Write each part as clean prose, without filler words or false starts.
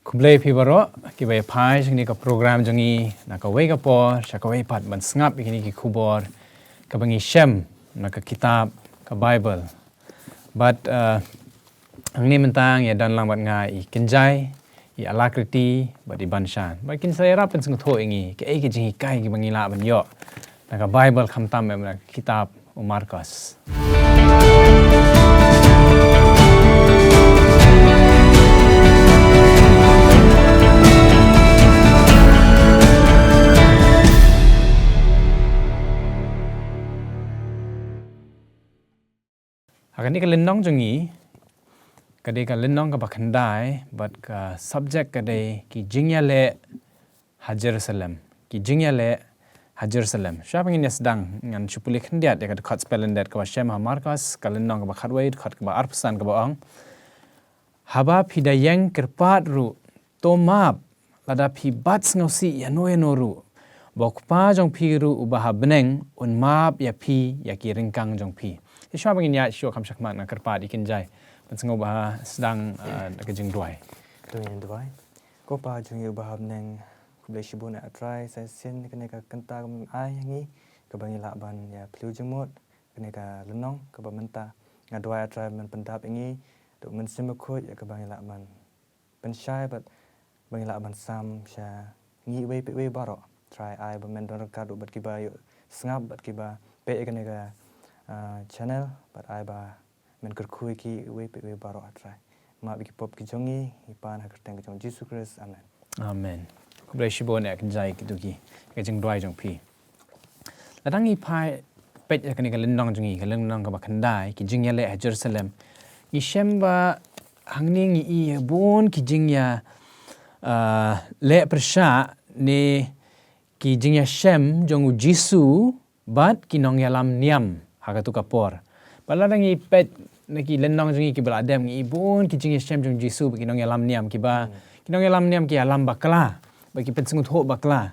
Kublai pi baro ki bai phai sing ka program jangi na ka wei ka por sha ka wei pat ban ngap ki kubor ka bangi shem na ka kitab ka Bible but ang ni mentang ya dan lang bat ngai I kinjai I alakriti bat I banshan ba kin sai rap pen sing tho ingi ke ki jingi kai ki bangi la ban yo na ka Bible kham tam na kitab Markus. Akan ni ka lenong jungi kadai ka lenong ka bakhandai but ka subject kadai ki Jingialeh ha Jerusalem ki Jingialeh ha Jerusalem siapa ngin sedang ngan chupuli khandiat ya ka khat spelendet ka shem ha Markus ka lenong ka bakhatwei khat ka arpsan ka baong haba phidayeng kerpat ru tomap lada phi bats ngausi ya noru bokpa jong phi ru ubah beneng un map ya phi ya ki ringkang jong phi siapa ngin ya syo kam sakmat na kerpat ikin jai pensengau bah sedang kejeng duai tu yang duai ko pa jung yu bah neng kublai shibun atrai sai sin kene ka kenta ai ngi ka bangi la ban ya plu jengmot kene ka lenong ka ba menta nga duai atrai men pendap ngi tu men simakut ya ka bangi la ban pensyai bat bangi la ban sam sha ngi we baro try ai ba men don ka du bat ki ba yu snap bat ki ba pe kene ka channel but ai ba men kerkhui ki we baro atrai ma bi pop ki jongi ipan ha kerteng jong Jesus Christ amen amen kublai shibon ya kenjai ki duki kejeng duai jong phi ladang I phai pet ya kani ka lenong jongi ka lenong ka bakhandai ki Jingialeh ha Jerusalem I shemba hangning I bon ki jingya le persha ne ki jingya shem jong jisu bat ki nong yalam niam hagatu kapor baladang I pet naki lenong jongi ki baladam I bon ki jingya shem jong jisu ki nong yalam niam ki ba ki nong yalam niam ki alam bakla ba ki pensengut ho bakla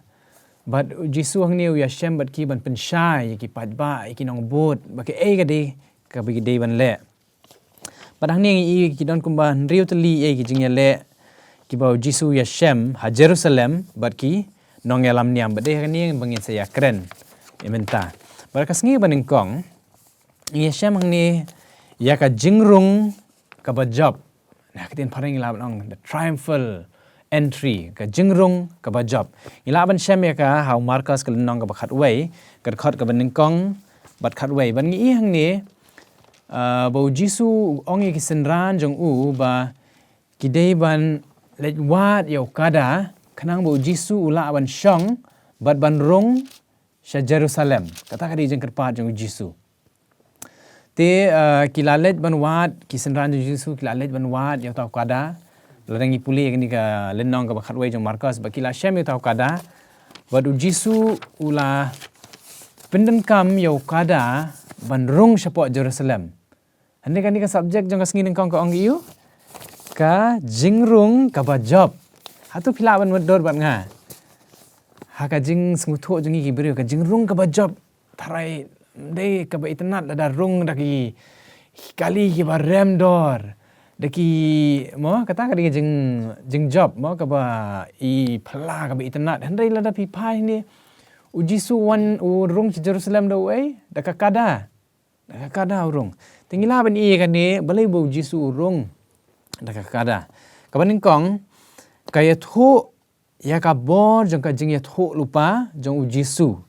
but jisu hang niu ya shem bat ki ban penshai ki padba ki nong bot ba ki ga de ka bi de ban le padang ni ki don kumban riutli ki Jingialeh ki ba jisu ya shem ha Jerusalem bat ki nong yalam niam ba de ni bangin saya keren imenta barakas ngi baning kong ya shem hang ni ya ka jingrung ka bajab na kitin paring ila nong the triumphal entry ka jingrung ka bajab ila ban shem ya ka how Markus ka nong ka bakhatwei ka khat ka baning kong bat khatwei ban ngi hang ni bo jisu ongi ki senran jong u ba kidei ban lejwat yo kada kanang bo jisu ula ban shong bat ban rong sha Jerusalem kata kadi jeng kerpat jong jisu te kilalet ban wat kisenran jong jisu kilalet ban wat yo tau kada ladangi puli ni ka lenong ka bakhatwei jong Markus ba kila shem yo tau kada bat jisu ula pendenkam yo kada ban rong sha Jerusalem hande kan ni ka subject jong ka singin kong ka ong yu ka jingrung ka bajab hatu phila ban dor ban nga ha ka jing smutho jong ki brio ka jingrung ka bajab tharai de ka ba itnat da rung da ki kali ki ba rem dor da ki mo kata ka di jing job mo ka ba I phla ka ba itnat hande la da pi phai ni ujisu wan u rung Jerusalem da we da ka kada urung tingila ban kan ni balai bo jisu urung da ka kada ka baning kong kaya tho ya ka bor jong ka jing ya tho lupa jong jisu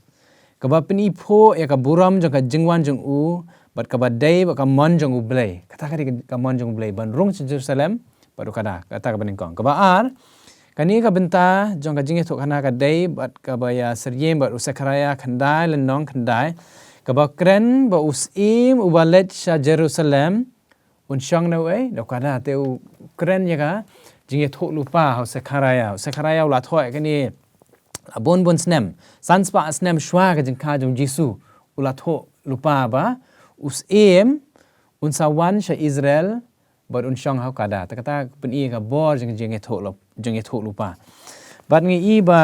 ka ba peni pho ya ka buram jong ka jingwan jong u bat ka ba dei ba ka mon jong u blai kata ka mon jong blai ban rung Jerusalem baru kada kata ka baning kong ka ba ar kani ka benta jong ka jing ya tho kana ka dei bat ka ba ya seryem bat usakaraya khandai lenong khandai kaba kren ba usim ubalet sha Jerusalem unshang na we do kada te kren ya ka jing tho lupa ha sakaraya la thoi ka ni bon snem sanspa snem shwa ka jing kha jong jisu ula tho lupa ba usim unsawan sha Israel ba unshang ha kada ta kata pen ka bor jing tho lupa bat ngi ba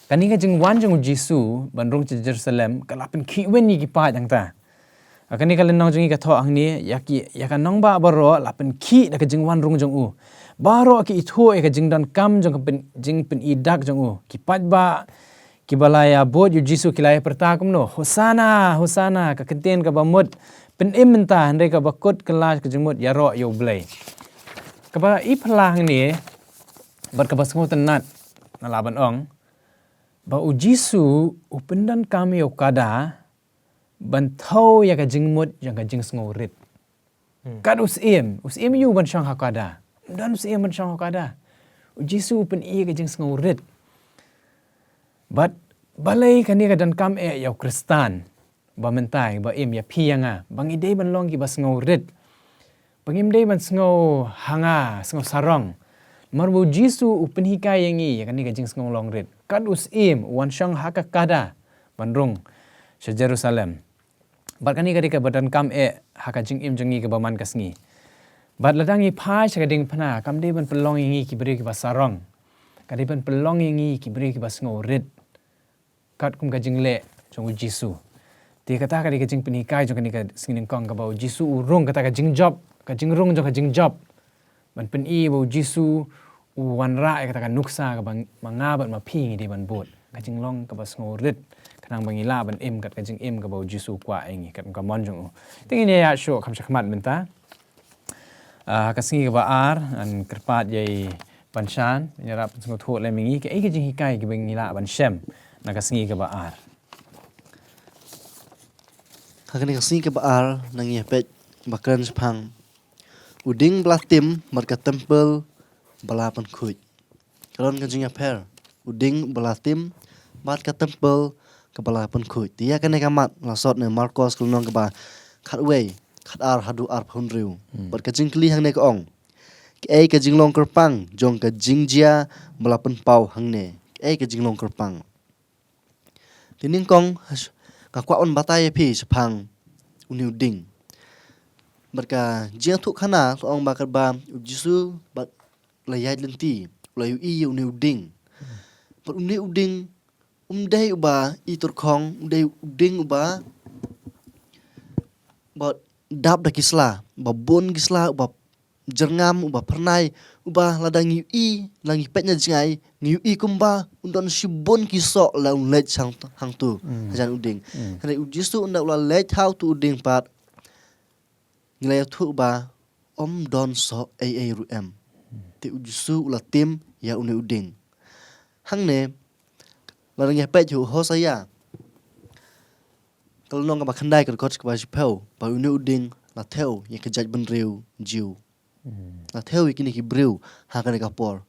kani ka jing wan jong jisu ban rong Jerusalem kalapen ki wen ni ki pa jang ta akan ni kalen nong jungi ka tho ang ni yakan nong ba baro la pen ki da ka jing wan rung jong u baro ki itho e ka jing dan kam jong pen jing pen idak jong u ki pat ba ki balaya bod yu jisu kilaya pertakum no hosana hosana ka kenten ka bamut pen imenta hande ka bakut kelas ka jengmut ya ro yo blai ka ba i plang ni bat ka basngo tenat na laban ong ba u jisu upendan kami yo kada ban thau ya ka jingmut yang ka jing sngo rit kad usim yu ban shang hakada dan usim ban shang hakada u jisu pen i ka jing sngo rit but balai kani ka dan kam e ya kristan ba mentai ba im ya pianga bang ide ban long ki ba sngo rit bang im dei ban sngo hanga sngo sarong marbu jisu upen hikai yangi ya kani ka jing sngo long rit kad usim wan shang hakakada bandrung se Jerusalem bat kani ka badan kam e haka jing im jangi ka baman kasngi bat ladangi phai sakading phana kam dei ban pelong yangi ki beri ki ba sarong kadi ban pelong yangi ki beri ki ba sngo rit kat kum ka jingle jong jisu ti kata ka di ka jing penikai jong ka singin kong ka bau jisu urung kata ka jing job ka jing rung jong ka jing job ban pen i bau jisu u wan ra kata ka nuksa ka bang mangabat ma phi di ban bot ka jing long ka bas ngorit kanang bangila ban im kat ka jing im ka bau jisu kwa engi kat ka mon jong tingin ya sho kham shakmat menta ka singi ka ba ar an kerpat yai banshan nyarap sngo tho le mingi ka ai ka jing hikai ka bangila ban shem na ka singi ka ba ar hakani kasi ke baar nang pet bakran sepang uding belah tim marka tempel balapan kuit kalon kanjing per uding belah tim marka tempel ke balapan kuit dia kan kamat lasot ne Marcos kulnong ke ba khatway khat ar hadu ar phunriu bar kajing kli hang ne ka ong ke kajing long kerpang jong ka jingjia balapan pau hang ne ke kajing long kerpang tining kong ka kwa on batai phi sepang uniu ding berka jiang thuk khana ong bakar ba jisu bat layai lenti layu i uniu ding but uniu ding dei uba i tur khong dei ding uba but dap da kisla ba bon kisla uba jerngam uba pernai uba ladang i langi petnya jingai ngiu i kumba undon shibon kisok la let sang hang tu hajan uding hane ujisu unda ula let how tu uding pat ngilai thu ba om don so a ru em ti ujisu ula tim ya uni uding hang ne ladang ya pet hu hosaya kalau nong ba khandai ka coach ba shipau ba uni uding la theo ye ka jaj ban riu jiu la theo kini ki briu ha ka por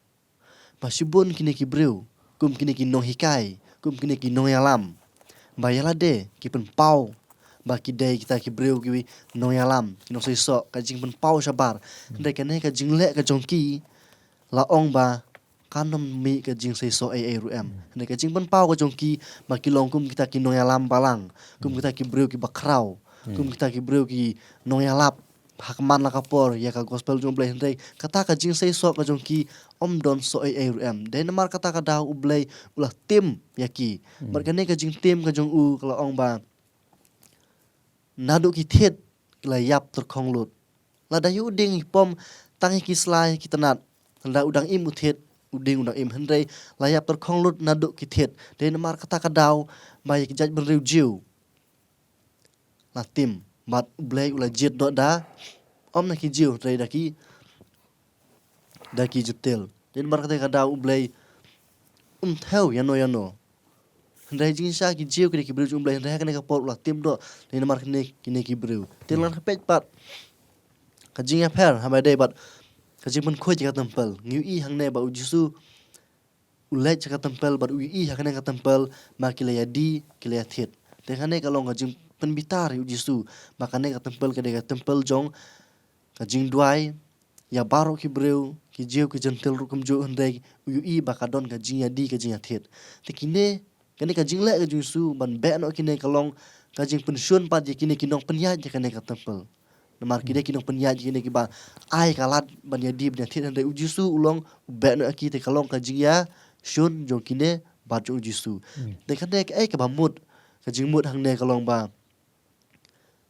pasibun kini ki briu kum kini ki nong hikai kum kini ki nong yalam ba yala de ki pen pau ba ki de kita ki briu ki nong yalam ki nong so ka jing pen pau sabar de ka ne ka jing le ka jongki la ong ba kanom mi ka jing so ai ru em de ka jing pen pau ka jongki ba ki long kum kita ki nong yalam balang kum kita ki briu ki bakrau kum kita ki briu ki nong yalap hakman la kapor ya ka gospel jong blai hendai kata ka jing so ka jongki om don so ai ru em den mar kata ka da u blai ulah tim yaki mar ka ne ka jing tim ka jong u kala ong ba nadu ki thet la yap tur khong lut la da yu ding pom tang ki slai ki tanat la udang im uthet uding udang im hendai la yap tur khong lut nadu ki thet den mar kata ka daw ba ki jaj ben riu jiu la tim mat blai ula jet do da om na ki jiu rei da ki jutel den mar kata ka daw blai theo yano hendai jing sha ki jiu ki briu blai hendai ka ne ka por ula tim do den mar kini ki briu den lan pet pat ka jing ya per ha ba dei bat ka jing pun khoi ka tempel ngiu i hang ne ba ujisu ulai ka tempel bat ui i ha ka ne ka tempel ma ki le yadi ki le thet den ka ne ka long ka jing pen bitar ujisu ma ka ne ka tempel jong ka jing duai ya baro ki briu ki jiu ki jentel rukum jo hendai ui i ba ka don ka jing yadi ka jing ya thet te kine kene ka jing le ka jusu ban be no kine ka long ka jing pensiun pat je kine kinong penya je kane ka tempel namar kide kinong penya je kine ki ba ai kalat ban ya di ban thet hendai ujisu ulong be no ki te ka long ka jing ya shun jo kine ba jo ujisu de kane ka ai ka ba mut ka jing mut hang ne ka long ba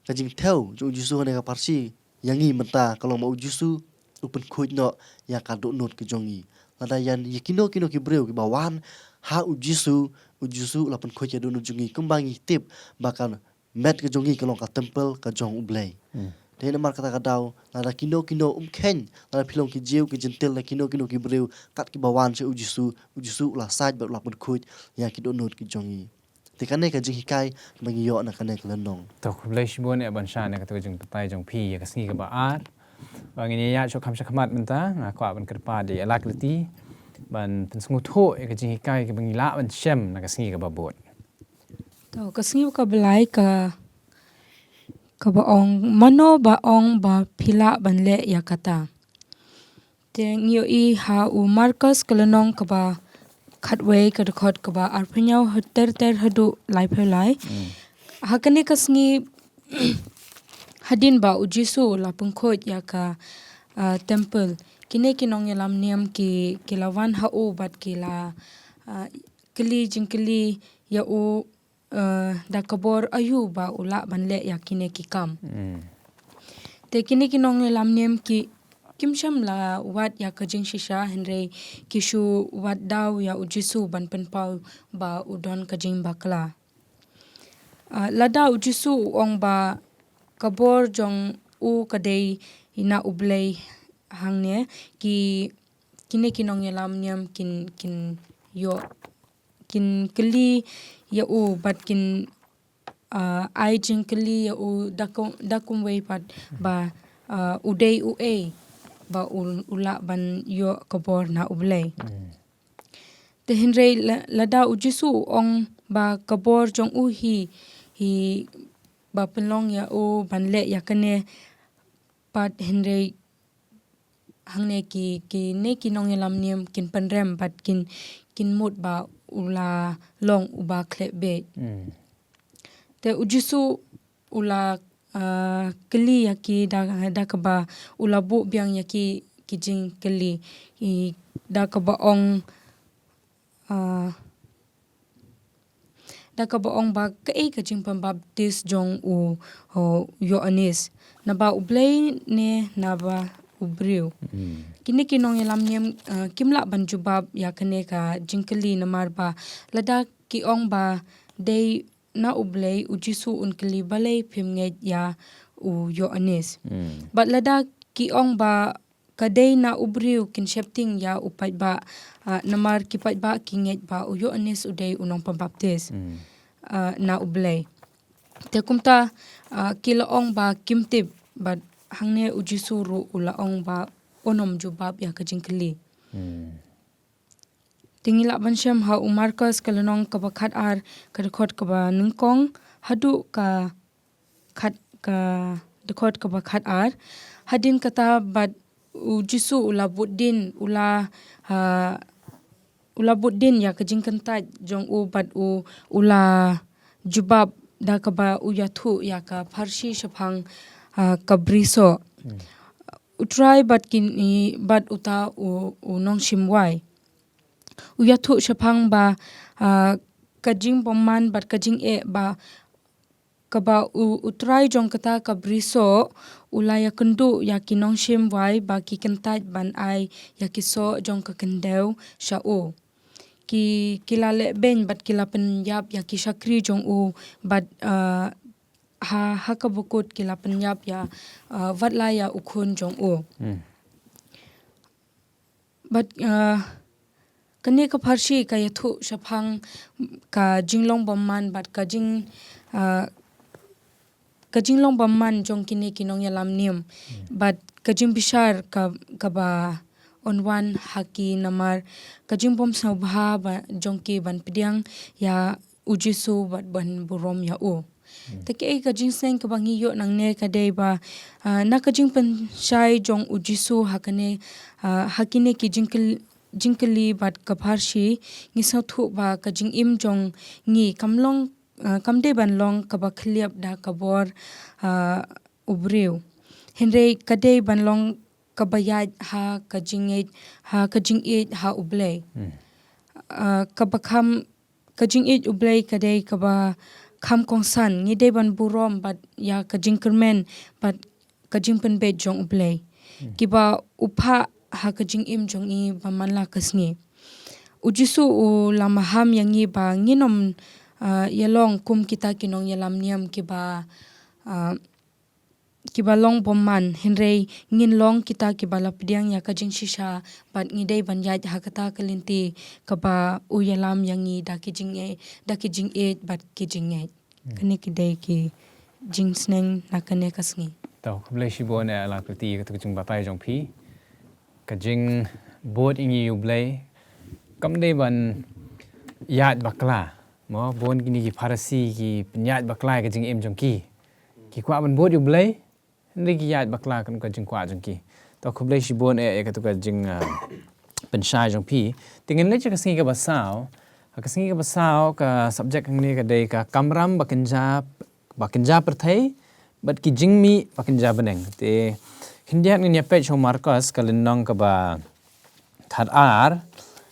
kajing theo jo Yesu hane ka parsi yangi menta kalau mau Yesu upen khoj no ya ka do not ke jongi lada yan yekino kino ki breu ki bawan ha Yesu lapen khoj ya do not jongi kembangi tip bakan met ke jongi kalau ka temple ka jong ublei thế nên mar kata kadau lada kino khen lada pilong ki jiu ki jentil la kino ki breu kat ki bawan se Yesu la saj ba lapen khoj ya ki do not ki jongi thì cái này cái gì cái mình nhớ là cái này là nong tàu lấy shibon này ban sha này cái tôi jung tay jung phi cái singi cái baar và ini ya cho kam shakamat menta ngakwa ban kerpa di alak leti ban pensngut ho cái gì cái bangila ban shem na cái singi cái babot tàu cái singi cái belai cái baong mano baong ba phila ban le yakata te ngio i ha u Marcus kalanong ka ba khatway ka khot ka ba arphanyau ter hadu lai phelai hakani kasngi hadin ba u Jesu la pungkhot ya ka temple kine kinong yalam niam ki kilawan ha u bat kila kli jingkli ya u da kabor ayu ba ula banle ya kine ki kam te kine kinong yalam niam ki kimsham la wat ya kajing shisha henry kishu wat daw ya ujisu ban penpau ba udon kajing bakla lada ujisu ong ba kabor jong u kadei ina ublei hangne ki kine kinong yalam niam kin yo kin kli ya u bat kin ai jing kli ya u dakum wei pat ba udei u e ba ula ban yo kabor na ublei te hinre lada ujisu ong ba kabor jong u hi ba penlong ya u ban le ya kane pat hinre hangne ki ne kinong yalam niam kin panrem bat kin mut ba ula long uba klebe te ujisu ula keli yaki da kaba ula bu biang yaki kijing keli da kaba ong ba kai kajing pambaptis jong u yo anis na ba ublei ne na ba ubriu kini kinong yalam niam kimla banjubab yakane ka jingkeli namar ba lada ki ong ba dei na ublei ujisu unkeli balei phimnge ya u yo anis but lada ki ong ba kadei na ubriu kin shepting ya upai ba namar ki pai ba kinget ba u yo anis udei unong pambaptis na ublei te kumta kila ong ba kimtip but hangne ujisu ru ula ong ba onom jubab ya kajingkeli tingila bansham ha Marcus kalanong ka bakhat ar kadkhot ka ba ningkong hadu ka khat ka dekot ka bakhat ar hadin kata bat ujisu ula buddin ula buddin ya kajingkanta jong u bat ula jubab da ka ba uyathu ya ka pharsi shaphang kabriso utrai bat kin bat uta nong shimwai uyathu shaphang ba kajing bomman bat kajing e ba kaba utrai jong kata kabriso ulaya kendu ya kinong shimwai ba ki kentaj ban ai ya kiso jong ka kendeu shao ki kilale ben bat kilapen yap ya ki shakri jong u bat ha kabukut kila penyap ya vatlaya ukhun jong u but kane ka pharsi ka yathu shaphang ka jinglong bomman bat ka jinglong bomman jong kine kinong yalam niam but ka jing bishar ka ba onwan haki namar ka jing bom sabha ba jong ki ban pidyang ya ujisu bat ban burom ya u taki ka jing seng ka bangi yo nang ne ka dei ba na ka jing pen shai jong ujisu hakane hakine ki jingkeli bat ka pharsi ngi sathu ba ka jing im jong ngi kamlong kamde ban long ka ba khliap da ka bor ubreu henre ka dei ban long ka bayat ha ka jing e ha ublei ka bakham ka jing e ublei ka dei ka ba kham kong san ngi de ban burom but ya ka jingkermen but ka jingpen be jong ublei kiba upha ha ka jing im jong I ba manla kasngi ujisu u lamaham yangi ba nginom yalong kum kita kinong yalam niam kiba long bomman henrei ngin long kita kiba lapdiang ya ka jing shisha but ngidei ban ya ha kata kalinti kaba u yalam yangi da ki jing e but ki jing e kani kidei ki jing sneng na kane kasngi tau kable shibo ne ala kriti ka tu chung batai jong phi ka jing bod ingi ublei kam de ban yat bakla mo bon kini ki farasi ki penyat bakla ka jing em jong ki kwa ban bod ublei ni ki yat bakla kan ka jing kwa jong ki tau kable shibo ne ka tu ka jing pensai jong phi tingin le ka singi ka basao ka singi ka basao ka subject ang ni ka de ka kamram bakinja perthai but ki jingmi bakinja beneng te hindiat ni nyapet chong marcos kalenong ka ba khat ar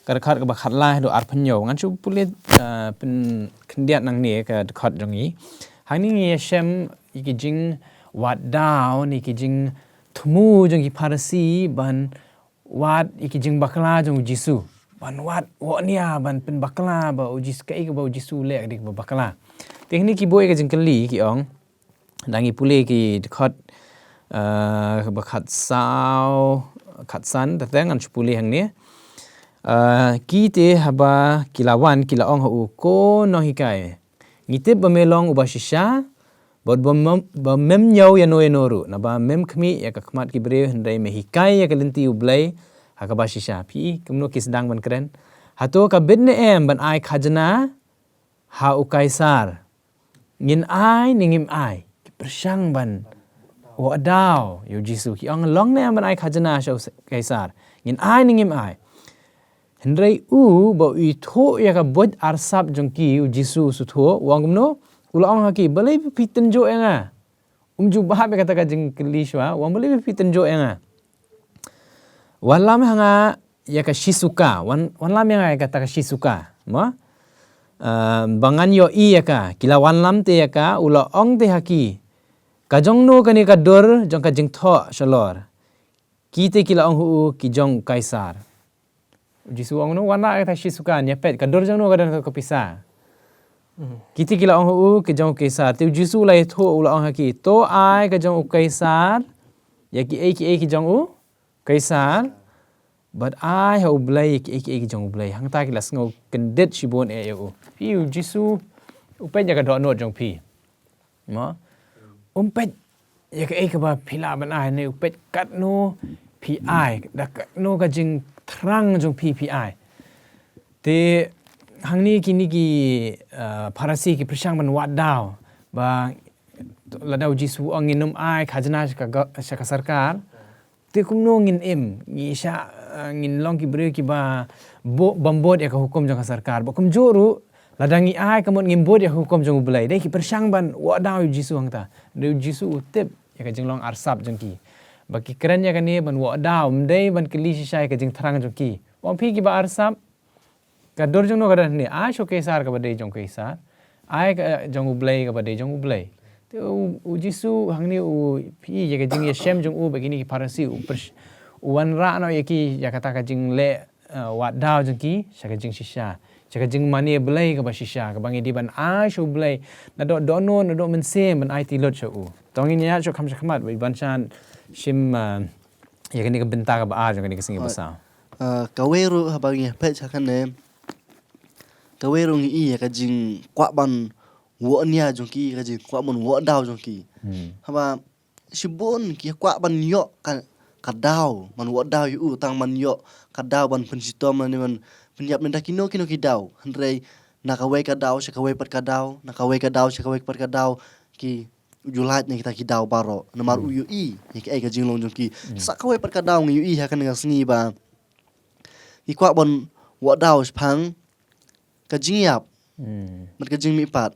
khat ka ba khat la do ar phnyo ngan chu pulit pen hindiat nang ni ka khat jongi hang ni shem ki jing wat down ni ki jing thumu jong ki parasi ban wat ki jing bakla jong jisu ban wat wo nia ban pen bakla ba ujis kai ka ba jisu le dik ba bakla te ni ki boy ka jing kali ki ong dangi pule ki khat khat sao khat san ta tang an chpuli hang ni ki te haba kilawan kilaong hu ko no hikai ngite bamelong ubashisha bod bom mem nyau ya noru na ba mem khmi ya ka khmat ki bre hendai me hikai ya kalinti ublai hakabashisha pi kumno kisdang ban kren hato ka bedne em ban ai khajna ha u kaisar ngin ai ningim ai persang ban wa dao yo jisu ki ang long ne ban ai khajna sho kaisar ngin ai ningim ai hendrai u bo I tho ya ka bod arsap jongki u jisu su tho wangumno ulang haki balai piten jo enga umju bahab kata ka jing kelishwa wang balai piten jo enga walam hanga ya ka shisuka wanlam yang kata ka shisuka ma bangan yo I ya ka kila wanlam te ya ka ula ong te haki kajong no kani ka dor jong ka jing tho shalor kite kila ong hu ki jong kaisar jisu ong no wana ka shisuka nyapet ka dor jong no ka dan ka pisa kite kila ong hu ki jong kaisar te jisu lai tho ula ong haki to ai ka jong kaisar ya ki ki jong u kaisar but I have blay ki jong blay hang ta ki las ngo kendet shibon e yo pi jisu upet ya ka do no jong pi mo umpet ya ka ba phila ban ai ne upet kat no pi ai da no ka jing thrang jong pi ai te hang ni ki parasi ki prashang ban wat daw ba ladau jisu anginum ai khajna ka sarkar te kumno ngin em ngi sha ngin long ki bre ki ba bambod ya ka hukum jong ka sarkar ba kum joru ladangi ai kamon ngim bod ya hukum jong bulai dai ki persang ban wa daw jisu hangta de jisu utep ya ka jing long arsap jong ki ba ki kran ya ka ne ban wa daw mdai ban kili sha ka jing thrang jong ki wang phi ki ba arsap ka dor jong no ka ne a sho kaisar ka ba dei jong kaisar ai ka jong bulai ka ba dei jong bulai te u jisu hangni u pi ya ka jing ya shem jong u begini ki parasi u wan ra no ya ki ya kata ka jing le wat daw jong ki sha ka jing shisha sha ka jing mani blai ka ba shisha ka bangi di ban a sho blai na do no na do men sem ban ai ti lot sho u tongin ya sho kham khamat bai ban chan shim ya ka ni ka benta ka ba a jong ka ni ka singi basa kaweru habangi pet chakan ne kaweru ngi ya ka jing kwa ban wo nia jong ki ka jing kwa mon wo daw jong ki haba shibon ki kwa ban yo ka daw man wo daw yu tang man yo ka daw ban pensitom man man penyap nda kino ki daw hendrei na ka we ka daw sha ka we pat ka daw na ka we ka daw sha ka we pat ka daw ki ujulat ni kita ki daw baro nomor u I ki ka jing long jong ki sa ka we pat ka daw ngi I ha kan nga sngi ba ki kwa bon wo daw phang ka jing yap mat ka jing mi pat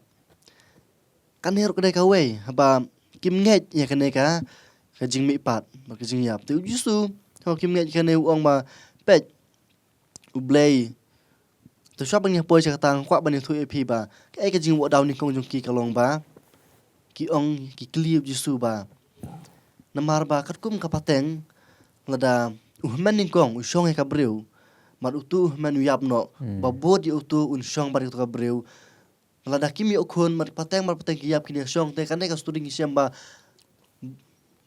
kan hero ka dai ka we haba kim nget ya kan ka jing mi pat mat ka jing yap tu jisu ho kim nget kan ne ong ba pet ublay tu shop bang poi cha tang kwa ban thu ep ba ka jing wo daw ni kong jong ki kalong ba ki ong ki kliu jisu ba namar ba kat kum ka pateng lada man ning kong usong ka breu mar utu man yap no ba bod di utu un shong bar ka breu lada kimi okhon mar pateng ki yap kini shong te kan ka studing siam ba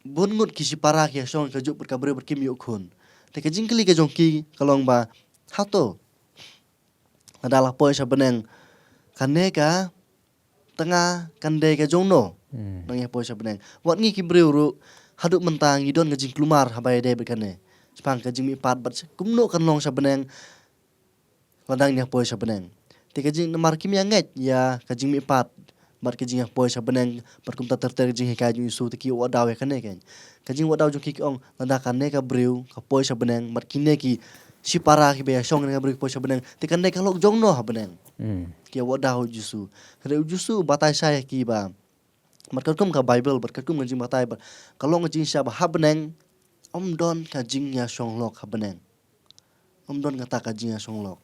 bungut kisi para ki shong ka jup ka breu ber kimi okhon te ka jingkli ka jong ki kalong ba hato lada la poi sa beneng kane ka tengah kande ka jong no nang ya poi sa beneng wat ngi ki breu ru haduk mentang idon ka jing klumar habai de bekane spang ka jing mi pat bat kumno kan long sa beneng ladang nya poi sa beneng te ka jing mar kim ya nget ya ka jing mi pat mar ka jing poi sa beneng par kum ta ter jing ka jing su te ki wa daw ya kane ken ka jing wa daw jong ki ong lada kane ka breu ka poi sa beneng mar kine ki si para ki be song ka breu poi sa beneng te kan ne ka lok jong no ha beneng ki wa daw jusu re jusu batai saya ki ba mar ka kum ka bible bar ka kum jing batai ba kalong jing sha ba ha beneng don ka jing ya song lok ha beneng don ka ta ka jing ya song lok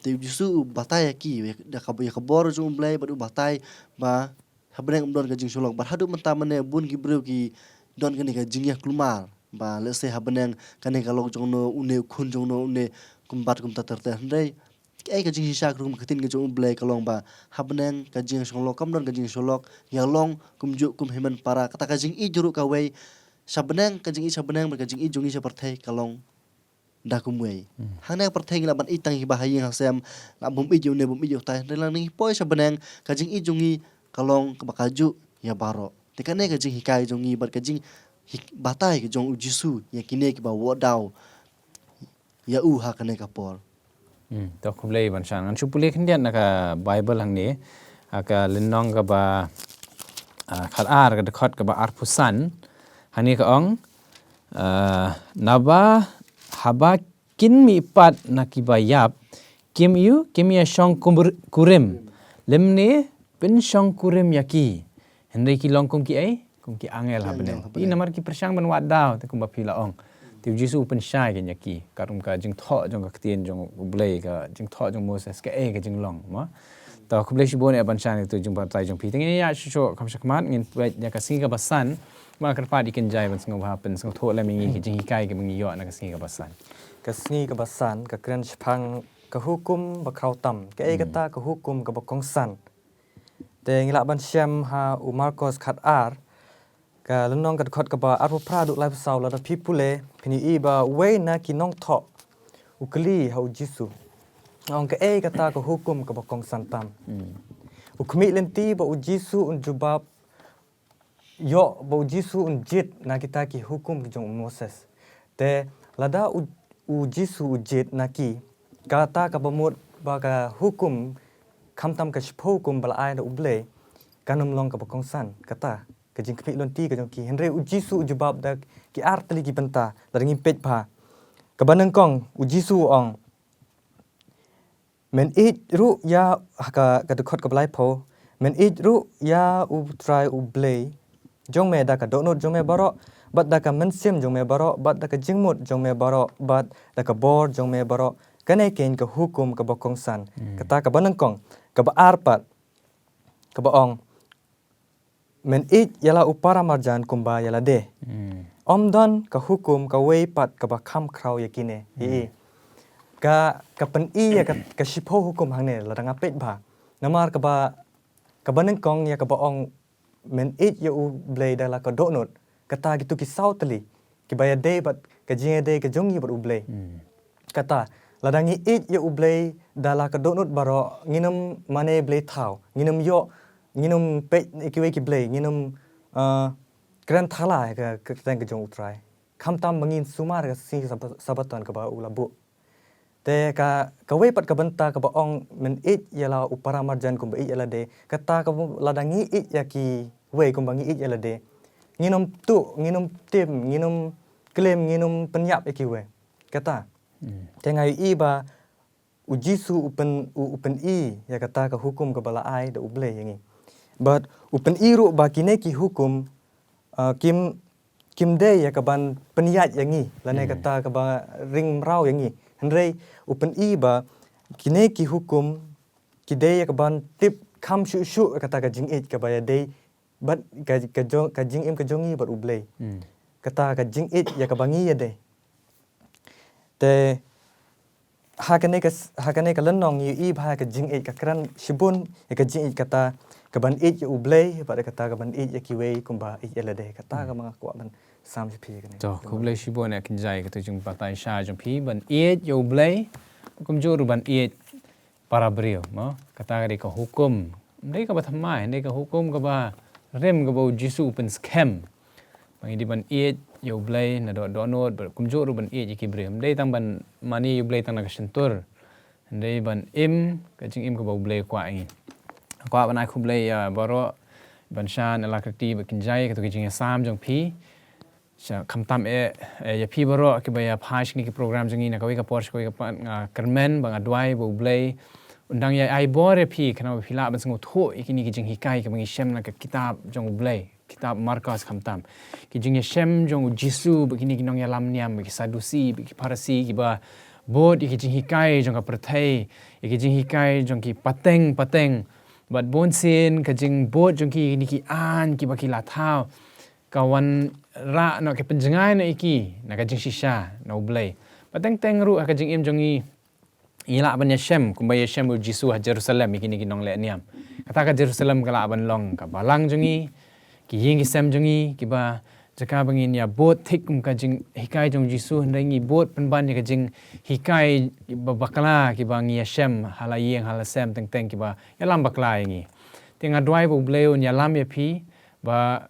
te jusu batai ki da ka bor jung blai ba du batai ba ha beneng don ka jing song lok ba hadu menta mane bun ki breu ki don ka ni ka jing ya klumar ba le se ha beneng ka ni ka lok jong no une khun jong no une kum bat kum ta ter te ndai ka jing sha kum khatin ka jong blai kalong ba ha beneng ka jing song lok kam don ka jing song lok ya long kum ju kum himan para kata ka jing i juru ka wei sabeneng ka jing i sabeneng ka jing i jungi sa parthai kalong da kumwei hangna parthai la ban i tang hi bahai ha sem la bum i ju ne bum i ju tai la ni poi sabeneng ka jing i jungi kalong ka bakaju ya baro te ka ne ka jing hikai jungi bar ka jing batai ka jong jisu ya kine ki ba wo daw ya u ha ka ne ka por to khublei ban sang an chupule khindian na ka bible hang ni aka linnong ka ba khal ar ka khot ka ba ar pusan hani ka ong naba haba kin mi pat na ki ba yap kim ya shong kurim lemne pin shong kurim yaki henry ki long kum ki ai kum ki angel ha benen i namar ki persang ban wat daw te kum ba phila ong te jisu pen shai gen yaki karum ka jing tho jong ka tien jong blai ka jing tho jong moses ka e ka jing long ma ta khublei shi bon e ban shang tu jong ba tai jong pi teng ya sho kam shakmat ngin ya ka singa basan ma kar pa dikin jai ban singa ba pen singa tho la mingi ki jing hikai ke mingi yo na ka singa basan Kasni ka basan ka kren chpang ka hukum ba kraw tam ka e kata ka hukum ka ba kong san te ngila ban syam ha u Marcos khat ar ka lenong ka khot ka ba ar pra du lai sau la da pipule phini i ba we na ki nong tho u kli ha u jisu ong ka e kata ka hukum ka ba kong san tam u khmi lenti ba u jisu un jubab yo ba u jisu un jit na kita ki hukum ki jong Moses te lada u jisu u jit na ki kata ka bamut ba ka hukum kham tam ka shpo hukum bala ai da uble kanum long ka ba kong san kata ka jing khmi lonti ka jong ki henre u jisu u jubab da ki artli ki benta la ringi pet pha ka banang kong u jisu ong men it ru ya ka dekhot ka blai pho men it ru ya u try u blay jong me da ka donot jong me baro bat da ka mensim jong me baro bat da ka jingmut jong me baro bat da ka bor jong me baro kane ken ka hukum ka bokong san kata ka banang kong ka ba arpat ka ba ong men it yala upara marjan kumba yala de omdon ka hukum ka wei pat ka ba kham kraw yakine hi ka pen i ya ka shipo hukum hangne la ranga pet ba namar ka banang kong ya ka ba ong men it ya u blay da la ka donot kata gitu ki sautli ki baya de bat ka jinge de ka jongi bat u blay kata ladangi it ya u blay da la ka donot baro nginum mane blay thau nginum yo nginum pe ki we ki blay nginum kran thala ka tang ka jong utrai kham tam bangin sumar ka si sabatan ka ba u labu te ka we pat ka banta ka ba ong men it yala upara marjan kum ba it yala de kata ka ladangi it ya ki we kum bangi it yala de nginum tu nginum tim nginum klem nginum penyap ya ki we kata te ngai i ba u jisu upen i ya kata ka hukum ka bala ai da uble yangi but upen i ru ba kine ki hukum kim de ya ka ban penyat yangi lane kata ka ba ring rau yangi henrei upen i ba kini ki hukum kidei ka ban tip kham shu kata ka jing it ka ba dei bat ka jing im ka jongi bat ublei kata ka jing it ya ka bangi ya dei te hakane ka lenong yu ba ka jing it ka kran shibun ya ka jing it kata ka ban it ya ublei ba kata ka ban it ya kiwei kumba it ya dei kata ka mga ko ban sam pi ka to kublai shibo ne kin jai ka jung patai sha jung phi ban it yo blai kum jor ban it para brio mo kata ka hukum ndai ka ba thamai ndai ka hukum ka ba rem ka ba jisu pen scam bang di ban it yo blai na do not kum jor ban it ki brio ndai tang ban mani yo blai tang na ka sentur ndai ban im ka jing im ka ba blai kwa ngi kwa ban ai kublai baro ban shan ala ka ti ba kin jai ka to ki jing sam jung phi kham tam ya phi baro ke ba ya phash ni ki program jangi na koi ka porsche koi ka kermen bang adwai bo blai undang ya ai bore phi khana phi la ban sango tho ikini ki jing hikai ka bang shem na ka kitab jong blai kitab markas kham tam ki jing ya shem jong jisu begini ki nong ya lam niam ki sadusi ki parasi ki ba bod ki jing hikai jong ka prathai ki jing hikai jong ki pateng bat bon sin ka jing bod jong ki ni ki an ki ba ki la thao kawan ra no ke penjengai na iki na ka jing shisha na ublai pateng teng ru ka jing im jongi ila ban yeshem kumba yeshem u jisu ha Jerusalem iki ni ki nong le niam kata ka Jerusalem kala ban long ka balang jongi ki ying ki sem jongi ki ba jaka bangin ya bot thik ka jing hikai jong jisu ndangi bot penban ni ka jing hikai ba bakla ki ba ngi yeshem hala yeng hala sem teng teng ki ba yalam bakla ngi tinga dwai bu bleu yalam ya phi ba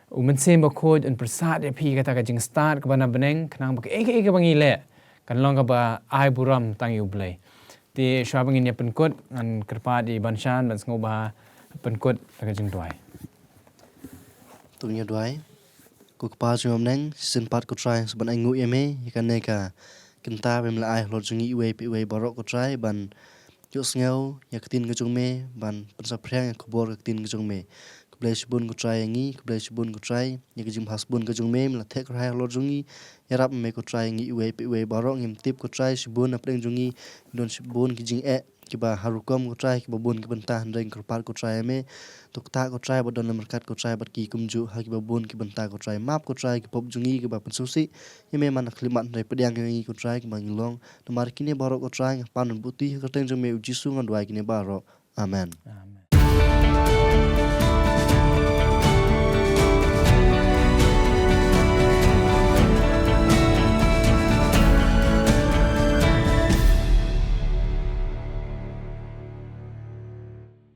umen ba khod an prasad ya phi kata ka jing start ka bana beneng khnang ba ek bangi le kan long ka ba ai buram tang yu blai ti shwabangin ya penkot an kerpa di banshan ban sngo ba penkot ka jing dwai tung ya dwai ko pa jom neng sin pat ko try ban ai ngu yeme kan ne ka kinta bem la ai lo jungi we pi we barok ko try ban yo sngo ya katin ka jung me ban pensa phrang ko bor ka tin ka jung me Blaze bun ko try ngi blaze bun ko try ni jim has bun ko jung mem la thek rai lo jungi yarap me ko try ngi we barok ngim tip ko try sibun apeng jungi don sibun ki jing ki ba harukom ko try ki ba bun ki banta ndeng ko par ko try me to ta ko try ba don markat ko try ba ki kumju ha ki ba bun ki banta ko try map ko try ki pop jungi ki ba pensusi yeme man klimat ndai pediang ngi ko try ki ba ngilong to mar kini barok ko try pan buti ka teng jung me jisu ngan dwai kini barok amen